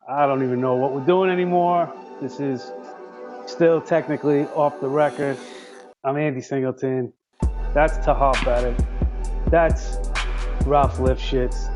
I don't even know what we're doing anymore. This is still technically off the record. I'm Andy Singleton. That's Tehol Beddict. That's Ralph Lifshitz.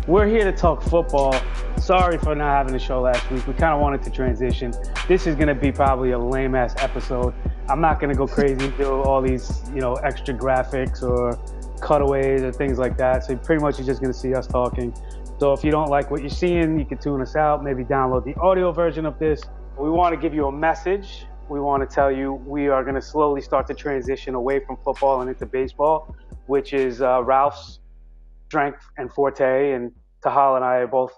We're here to talk football. Sorry for not having a show last week. We kind of wanted to transition. This is going to be probably a lame ass episode. I'm not going to go crazy and do all these, extra graphics or cutaways or things like that. So pretty much you're just going to see us talking. So if you don't like what you're seeing, you can tune us out. Maybe download the audio version of this. We want to give you a message. We want to tell you we are going to slowly start to transition away from football and into baseball, which is Ralph's strength and forte, and Tehol and I are both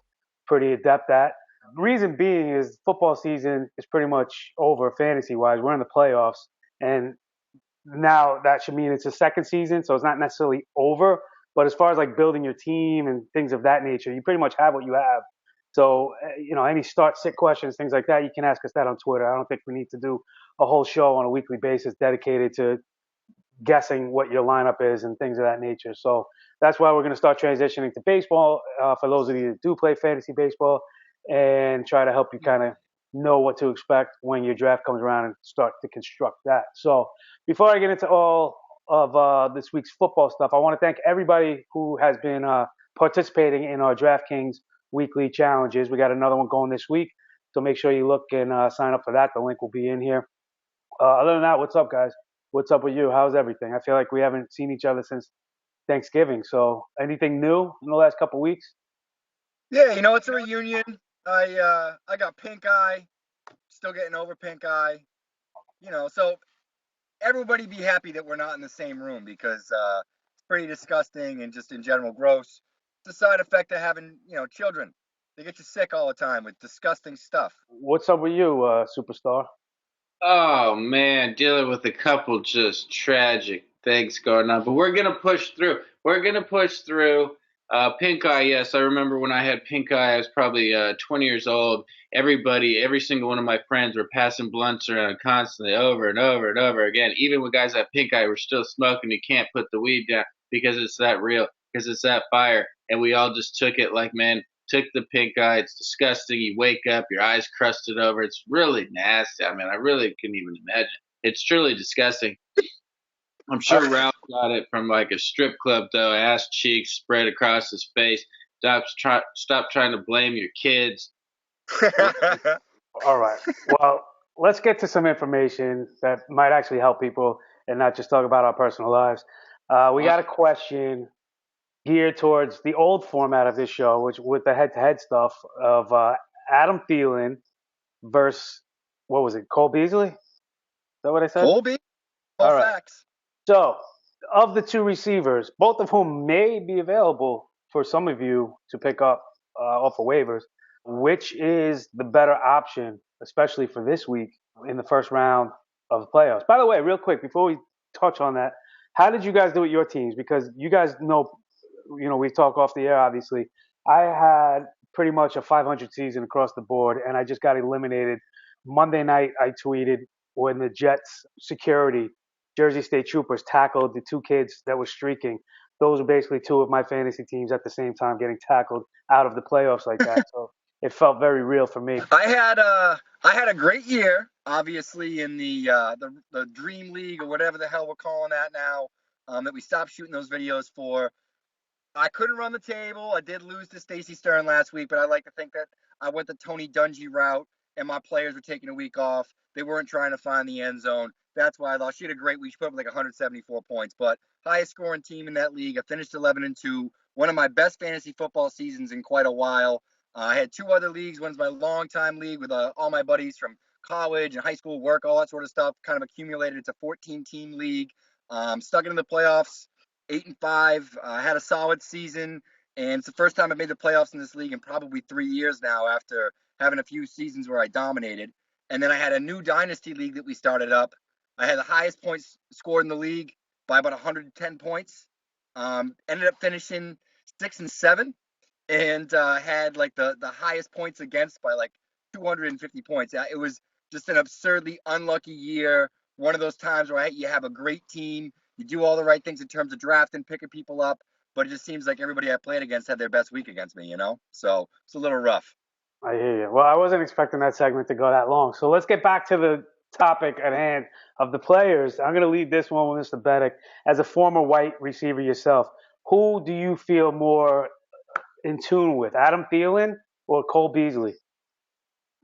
pretty adept at. Reason being is football season is pretty much over fantasy wise. We're in the playoffs, and now that should mean it's a second season, so it's not necessarily over. But as far as like building your team and things of that nature, you pretty much have what you have. So, any start sit questions, things like that, you can ask us that on Twitter. I don't think we need to do a whole show on a weekly basis dedicated to guessing what your lineup is and things of that nature. So that's why we're going to start transitioning to baseball for those of you that do play fantasy baseball, and try to help you kind of know what to expect when your draft comes around and start to construct that. So before I get into all of this week's football stuff, I want to thank everybody who has been participating in our DraftKings weekly challenges. We got another one going this week, so make sure you look and sign up for that. The link will be in here. Other than that, what's up, guys? What's up with you? How's everything? I feel like we haven't seen each other since Thanksgiving. So, anything new in the last couple of weeks? Yeah, it's a reunion. I got pink eye, still getting over pink eye. So everybody be happy that we're not in the same room because it's pretty disgusting and just in general gross. It's a side effect of having, children. They get you sick all the time with disgusting stuff. What's up with you, superstar? Oh man, dealing with a couple just tragic things going on, but we're gonna push through. We're gonna push through. Pink eye, yes, I remember when I had pink eye. I was probably 20 years old. Every single one of my friends were passing blunts around constantly, over and over and over again. Even with guys that pink eye, we're still smoking. You can't put the weed down because it's that real, because it's that fire. And we all just took it like, man, took the pink eye. It's disgusting. You wake up, your eyes crusted over. It's really nasty. I mean, I really couldn't even imagine. It's truly disgusting. I'm sure Ralph got it from like a strip club, though. Ass cheeks spread across his face. Stop trying to blame your kids. All right. Well, let's get to some information that might actually help people and not just talk about our personal lives. We got a question geared towards the old format of this show, which with the head-to-head stuff of Adam Thielen versus what was it, Cole Beasley? Is that what I said? Colby? All right. Facts. So, of the two receivers, both of whom may be available for some of you to pick up off of waivers, which is the better option, especially for this week in the first round of the playoffs? By the way, real quick, before we touch on that, how did you guys do with your teams? Because you guys know, we talk off the air, obviously. I had pretty much a 500 season across the board, and I just got eliminated. Monday night, I tweeted when the Jets security Jersey State Troopers tackled the two kids that were streaking. Those were basically two of my fantasy teams at the same time getting tackled out of the playoffs like that. So it felt very real for me. I had a great year, obviously in the Dream League or whatever the hell we're calling that now. That we stopped shooting those videos for. I couldn't run the table. I did lose to Stacey Stern last week, but I like to think that I went the Tony Dungy route, and my players were taking a week off. They weren't trying to find the end zone. That's why I lost. She had a great week. She put up like 174 points, but highest scoring team in that league. I finished 11-2. One of my best fantasy football seasons in quite a while. I had two other leagues. One's my longtime league with all my buddies from college and high school, work, all that sort of stuff. Kind of accumulated. It's a 14-team league. Stuck it in the playoffs. 8-5. Had a solid season, and it's the first time I made the playoffs in this league in probably 3 years now after having a few seasons where I dominated. And then I had a new dynasty league that we started up. I had the highest points scored in the league by about 110 points. Ended up finishing 6-7, and had like the highest points against by like 250 points. It was just an absurdly unlucky year. One of those times where you have a great team, you do all the right things in terms of drafting, picking people up, but it just seems like everybody I played against had their best week against me, So it's a little rough. I hear you. Well, I wasn't expecting that segment to go that long. So let's get back to the topic at hand of the players. I'm going to lead this one with Mr. Beddict. As a former white receiver yourself, who do you feel more in tune with, Adam Thielen or Cole Beasley?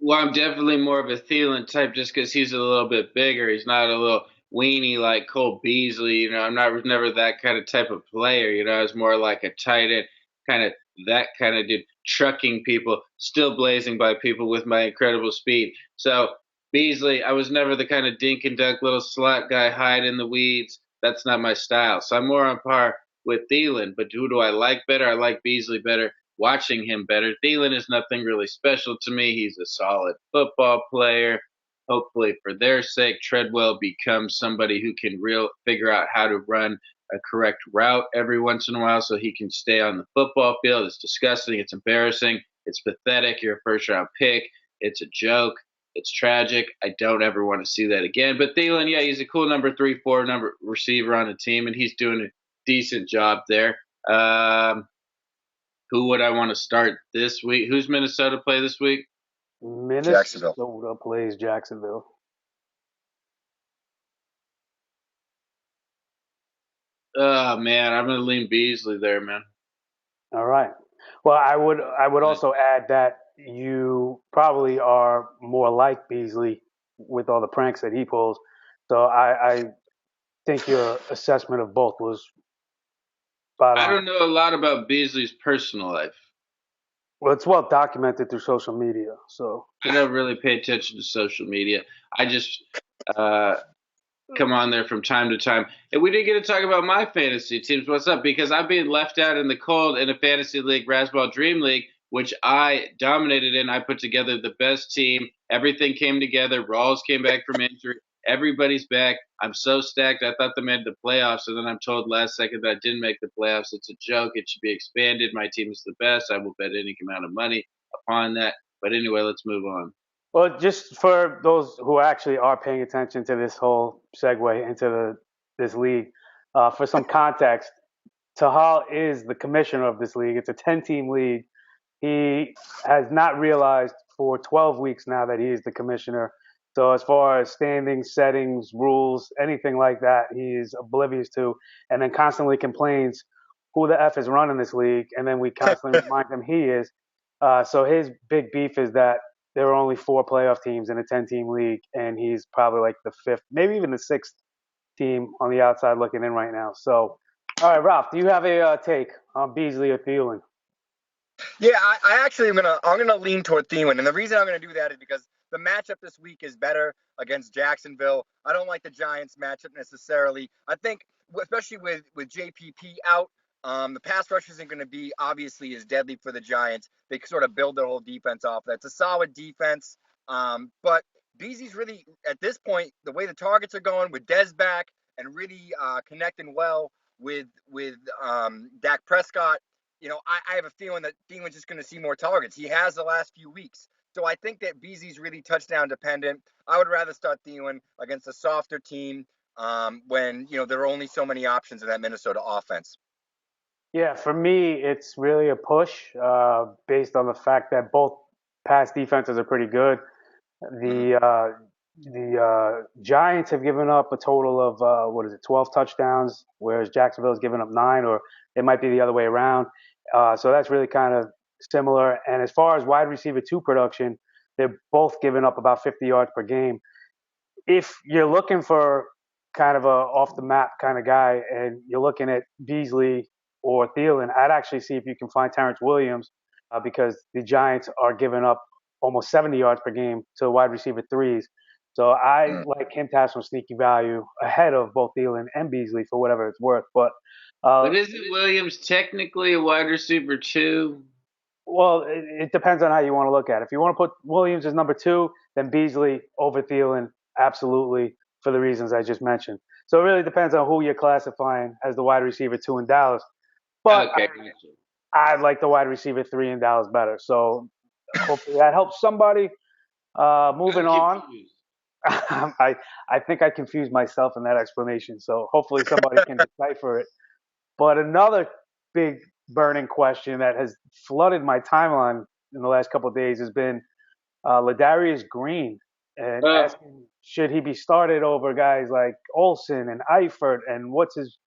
Well, I'm definitely more of a Thielen type just because he's a little bit bigger. He's not a little weenie like Cole Beasley. I'm not never that kind of type of player. I was more like a tight end, kind of that kind of dude, trucking people, still blazing by people with my incredible speed. So Beasley, I was never the kind of dink and dunk little slut guy hide in the weeds. That's not my style. So I'm more on par with Thielen. But who do I like better? I like Beasley better. Watching him better. Thielen is nothing really special to me. He's a solid football player. Hopefully, for their sake, Treadwell becomes somebody who can figure out how to run a correct route every once in a while so he can stay on the football field. It's disgusting. It's embarrassing. It's pathetic. You're a first-round pick. It's a joke. It's tragic. I don't ever want to see that again. But Thielen, yeah, he's a cool number 3, 4 number receiver on the team, and he's doing a decent job there. Who would I want to start this week? Who's Minnesota play this week? Minnesota plays Jacksonville. Oh man, I'm gonna lean Beasley there, man. All right. Well, I would also add that you probably are more like Beasley with all the pranks that he pulls. So I think your assessment of both was spot on. I don't know a lot about Beasley's personal life. Well, it's well documented through social media. So I don't really pay attention to social media. I just come on there from time to time. And we didn't get to talk about my fantasy teams. What's up? Because I'm being left out in the cold in a fantasy league, Razzball Dream League, which I dominated in. I put together the best team. Everything came together. Rawls came back from injury. Everybody's back. I'm so stacked. I thought they made the playoffs, and then I'm told last second that I didn't make the playoffs. It's a joke. It should be expanded. My team is the best. I will bet any amount of money upon that. But anyway, let's move on. Well, just for those who actually are paying attention to this whole segue into this league, for some context, Tehol is the commissioner of this league. It's a 10-team league. He has not realized for 12 weeks now that he is the commissioner. So as far as standings, settings, rules, anything like that, he is oblivious to, and then constantly complains who the F is running this league, and then we constantly remind him he is. So his big beef is that there are only 4 playoff teams in a 10-team league, and he's probably like the 5th, maybe even the 6th team on the outside looking in right now. So, all right, Ralph, do you have a take on Beasley or Thielen? Yeah, I actually I'm gonna lean toward Thielen, and the reason I'm gonna do that is because the matchup this week is better against Jacksonville. I don't like the Giants matchup necessarily. I think, especially with JPP out, the pass rush isn't going to be obviously as deadly for the Giants. They sort of build their whole defense off that. It's a solid defense, but Beasley's really, at this point, the way the targets are going with Dez back and really connecting well with Dak Prescott, I have a feeling that Thielen's just going to see more targets. He has the last few weeks. So I think that Beasley's really touchdown dependent. I would rather start Thielen against a softer team when, there are only so many options in that Minnesota offense. Yeah, for me, it's really a push based on the fact that both pass defenses are pretty good. The Giants have given up a total of 12 touchdowns, whereas Jacksonville has given up 9, or it might be the other way around. So that's really kind of similar. And as far as wide receiver 2 production, they're both giving up about 50 yards per game. If you're looking for kind of a off the map kind of guy, and you're looking at Beasley or Thielen, I'd actually see if you can find Terrance Williams because the Giants are giving up almost 70 yards per game to wide receiver 3s. So I like him to have some sneaky value ahead of both Thielen and Beasley for whatever it's worth. But isn't Williams technically a wide receiver 2? Well, it depends on how you want to look at it. If you want to put Williams as number 2, then Beasley over Thielen, absolutely, for the reasons I just mentioned. So it really depends on who you're classifying as the wide receiver 2 in Dallas. But okay, I like the wide receiver 3 in Dallas better. So hopefully that helps somebody. Moving on. I think I confused myself in that explanation. So hopefully somebody can decipher it. But another big burning question that has flooded my timeline in the last couple of days has been Ladarius Green, and asking should he be started over guys like Olsen and Eifert, and what's his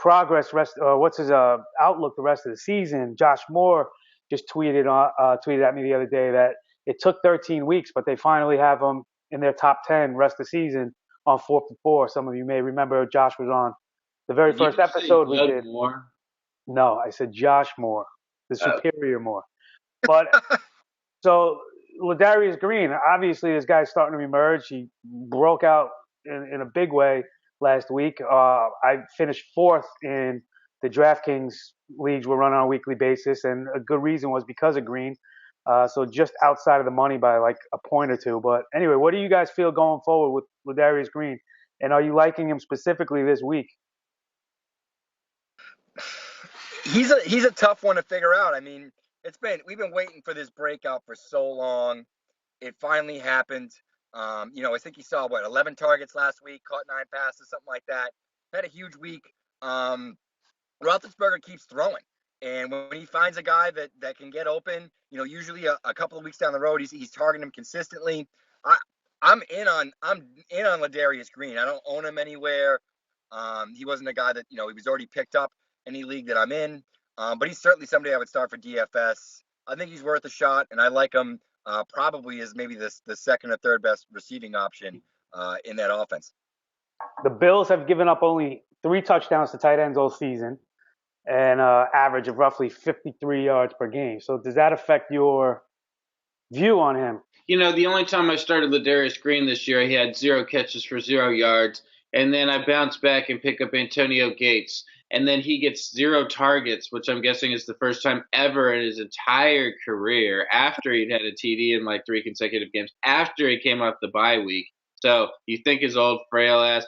what's his outlook the rest of the season. Josh Moore just tweeted at me the other day that it took 13 weeks, but they finally have him in their top 10 rest of the season on 4th and 4. Some of you may remember Josh was on the very first episode we did. Moore? No, I said Josh Moore, the superior Moore. But so Ladarius Green, obviously this guy's starting to emerge. He broke out in a big way last week. I finished 4th in the DraftKings leagues we're running on a weekly basis, and a good reason was because of Green. So just outside of the money by like a point or two. But anyway, what do you guys feel going forward with Ladarius Green? And are you liking him specifically this week? He's a tough one to figure out. I mean, we've been waiting for this breakout for so long. It finally happened. I think he saw 11 targets last week, caught 9 passes, something like that. Had a huge week. Roethlisberger keeps throwing, and when he finds a guy that can get open, usually a couple of weeks down the road, he's targeting him consistently. I'm in on Ladarius Green. I don't own him anywhere. He wasn't a guy that he was already picked up any league that I'm in, but he's certainly somebody I would start for DFS. I think he's worth a shot, and I like him probably as maybe the second or third best receiving option in that offense. The Bills have given up only 3 touchdowns to tight ends all season, and average of roughly 53 yards per game. So does that affect your view on him? The only time I started Ladarius Green this year, he had 0 catches for 0 yards. And then I bounced back and pick up Antonio Gates. And then he gets 0 targets, which I'm guessing is the first time ever in his entire career after he'd had a TD in like 3 consecutive games, after he came off the bye week. So you think his old frail ass,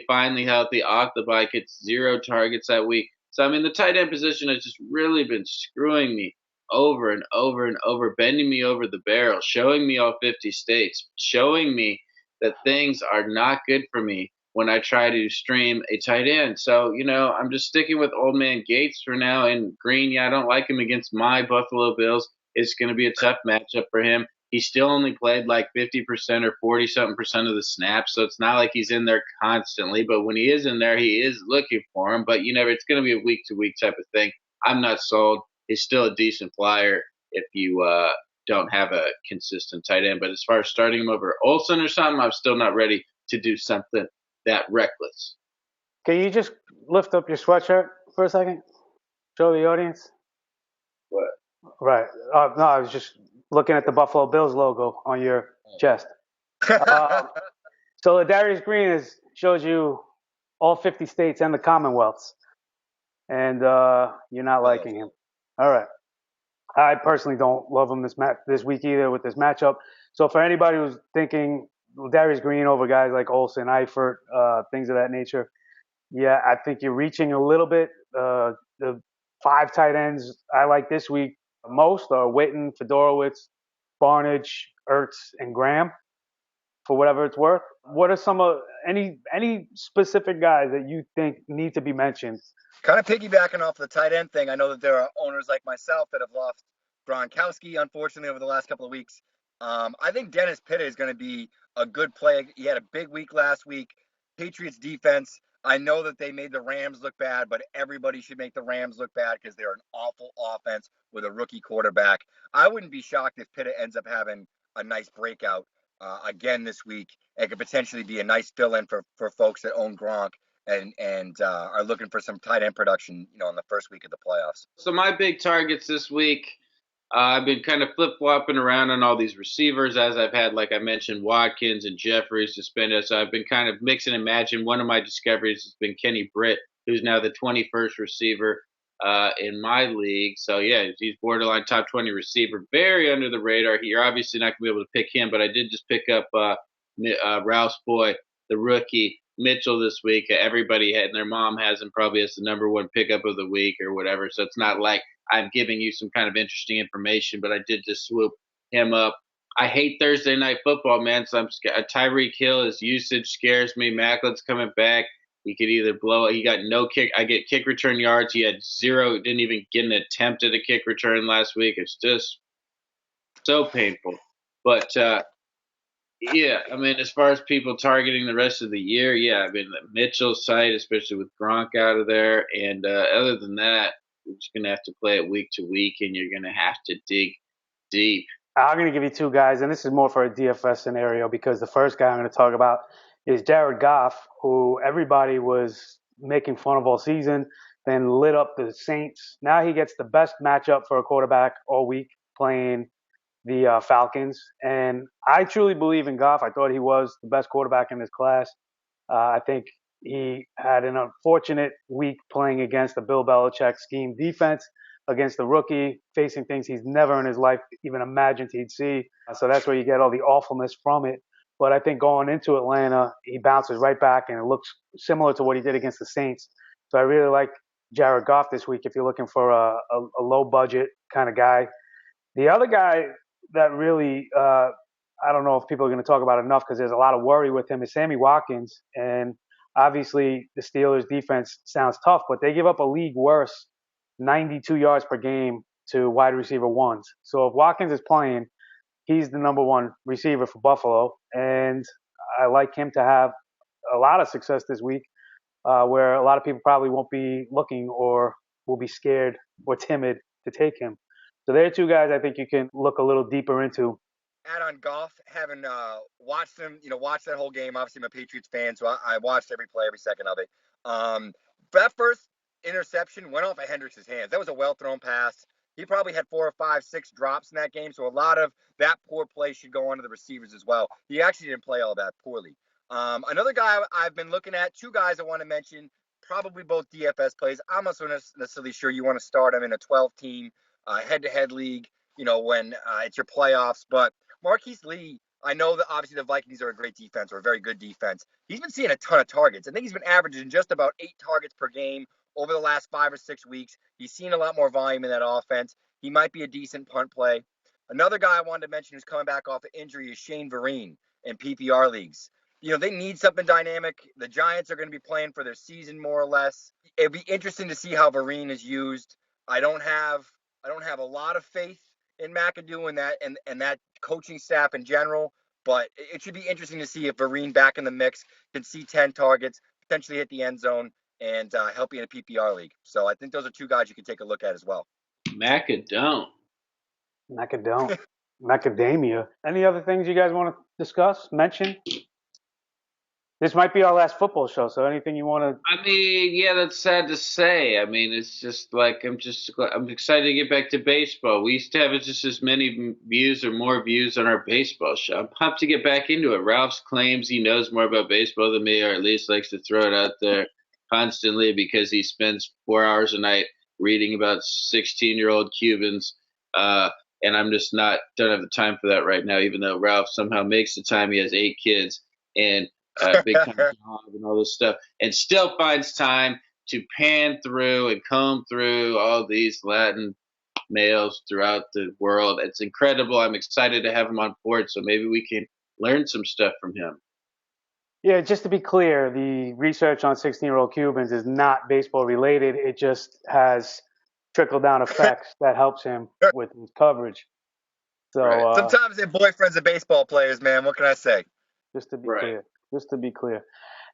finally healthy, off the bye, gets 0 targets that week. So, I mean, the tight end position has just really been screwing me over and over and over, bending me over the barrel, showing me all 50 states, showing me that things are not good for me when I try to stream a tight end. So, I'm just sticking with old man Gates for now. And Green, I don't like him against my Buffalo Bills. It's going to be a tough matchup for him. He still only played like 50% or 40-something% of the snaps, so it's not like he's in there constantly. But when he is in there, he is looking for him. But, it's going to be a week-to-week type of thing. I'm not sold. He's still a decent flyer if you don't have a consistent tight end. But as far as starting him over Olsen or something, I'm still not ready to do something that reckless. Can you just lift up your sweatshirt for a second? Show the audience. What? Right. No, I was just looking at the Buffalo Bills logo on your chest. So Ladarius Green shows you all 50 states and the Commonwealths. And you're not liking him. All right. I personally don't love him this week either with this matchup. So for anybody who's thinking Ladarius Green over guys like Olsen, Eifert, things of that nature, yeah, I think you're reaching a little bit. The 5 tight ends I like this week most are Witten, Fedorowicz, Barnage, Ertz, and Graham, for whatever it's worth. What are some of any specific guys that you think need to be mentioned? Kind of piggybacking off the tight end thing, I know that there are owners like myself that have lost Gronkowski, unfortunately, over the last couple of weeks. I think Dennis Pitta is going to be a good play. He had a big week last week. Patriots defense, I know that they made the Rams look bad, but everybody should make the Rams look bad because they're an awful offense with a rookie quarterback. I wouldn't be shocked if Pitta ends up having a nice breakout again this week. It could potentially be a nice fill-in for folks that own Gronk and are looking for some tight end production, in the first week of the playoffs. So my big targets this week, I've been kind of flip-flopping around on all these receivers as I've had, like I mentioned, Watkins and Jeffries suspended. So I've been kind of mixing and matching. One of my discoveries has been Kenny Britt, who's now the 21st receiver in my league. So, yeah, he's borderline top 20 receiver, very under the radar. You're obviously not going to be able to pick him, but I did just pick up Rouse Boy, the rookie, Mitchell this week. Everybody had, and their mom has him probably as the number 1 pickup of the week or whatever. So it's not like I'm giving you some kind of interesting information, but I did just swoop him up. I hate Thursday night football, man. So I'm scared. Tyreek Hill, his usage scares me. Macklin's coming back. He could either blow it. He got no kick. I get kick return yards. He had 0. Didn't even get an attempt at a kick return last week. It's just So painful. But yeah, I mean, as far as people targeting the rest of the year, yeah, I mean, the Mitchell site, especially with Gronk out of there, and other than that, we're just gonna have to play it week to week, and you're gonna have to dig deep. I'm going to give you two guys, and this is more for a DFS scenario because the first guy I'm going to talk about is Jared Goff, who everybody was making fun of all season, then lit up the Saints. Now he gets the best matchup for a quarterback all week playing the Falcons. And I truly believe in Goff. I thought he was the best quarterback in his class. I think he had an unfortunate week playing against the Bill Belichick scheme defense, against the rookie, facing things he's never in his life even imagined he'd see. So that's where you get all the awfulness from it. But I think going into Atlanta, he bounces right back, and it looks similar to what he did against the Saints. So I really like Jared Goff this week if you're looking for a low budget kind of guy. The other guy that really, I don't know if people are going to talk about enough because there's a lot of worry with him, is Sammy Watkins. And obviously the Steelers defense sounds tough, but they give up a league worst 92 yards per game to wide receiver ones. So if Watkins is playing, he's the number one receiver for Buffalo. And I like him to have a lot of success this week, where a lot of people probably won't be looking or will be scared or timid to take him. So there are two guys I think you can look a little deeper into. Add on Goff, having watched him, watched that whole game. Obviously, I'm a Patriots fan, so I watched every play, every second of it. That first interception went off of Hendricks' hands. That was a well-thrown pass. He probably had 4 or 5, 6 drops in that game, so a lot of that poor play should go on to the receivers as well. He actually didn't play all that poorly. Another guy I've been looking at, two guys I want to mention, probably both DFS plays. I'm not so necessarily sure you want to start them in a 12-team head-to-head league, when it's your playoffs. But Marqise Lee, I know that obviously the Vikings are a great defense or a very good defense. He's been seeing a ton of targets. I think he's been averaging just about 8 targets per game over the last 5 or 6 weeks. He's seen a lot more volume in that offense. He might be a decent punt play. Another guy I wanted to mention who's coming back off of injury is Shane Vereen in PPR leagues. They need something dynamic. The Giants are going to be playing for their season more or less. It'd be interesting to see how Vereen is used. I don't have a lot of faith in McAdoo and that coaching staff in general, but it should be interesting to see if Vereen back in the mix can see 10 targets, potentially hit the end zone, and help you in a PPR league. So I think those are two guys you can take a look at as well. Macadamia. Any other things you guys want to discuss, mention? This might be our last football show, so anything you want to... I mean, yeah, that's sad to say. I mean, it's just like I'm excited to get back to baseball. We used to have just as many views or more views on our baseball show. I'm pumped to get back into it. Ralph claims he knows more about baseball than me, or at least likes to throw it out there constantly because he spends 4 hours a night reading about 16-year-old Cubans. And I'm just don't have the time for that right now, even though Ralph somehow makes the time. He has 8 kids and big time job and all this stuff, and still finds time to pan through and comb through all these Latin males throughout the world. It's incredible. I'm excited to have him on board, so maybe we can learn some stuff from him. Yeah, just to be clear, the research on 16-year-old Cubans is not baseball related. It just has trickle-down effects that helps him with his coverage. So right. Sometimes their boyfriends are baseball players, man. What can I say? Just to be clear.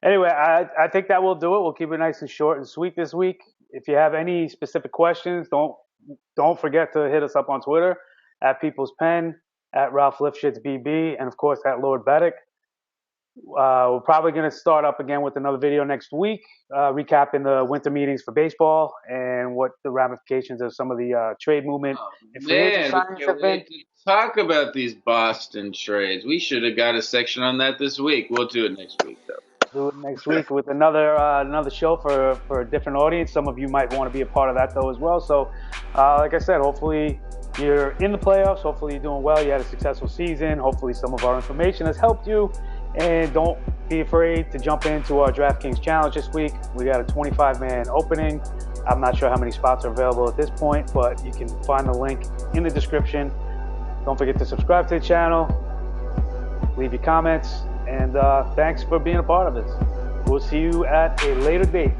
Anyway, I think that will do it. We'll keep it nice and short and sweet this week. If you have any specific questions, don't forget to hit us up on Twitter at People's Pen, at Ralph Lifshitz BB, and of course at Lord Beddict. We're probably going to start up again with another video next week, recapping the winter meetings for baseball and what the ramifications of some of the trade movement and free agent signings have been. Talk about these Boston trades. We should have got a section on that this week. We'll do it next week, though. Do it next week with another show for a different audience. Some of you might want to be a part of that, though, as well. So, like I said, hopefully you're in the playoffs. Hopefully you're doing well. You had a successful season. Hopefully some of our information has helped you. And don't be afraid to jump into our DraftKings challenge this week. We got a 25-man opening. I'm not sure how many spots are available at this point, but you can find the link in the description. Don't forget to subscribe to the channel, leave your comments, and thanks for being a part of this. We'll see you at a later date.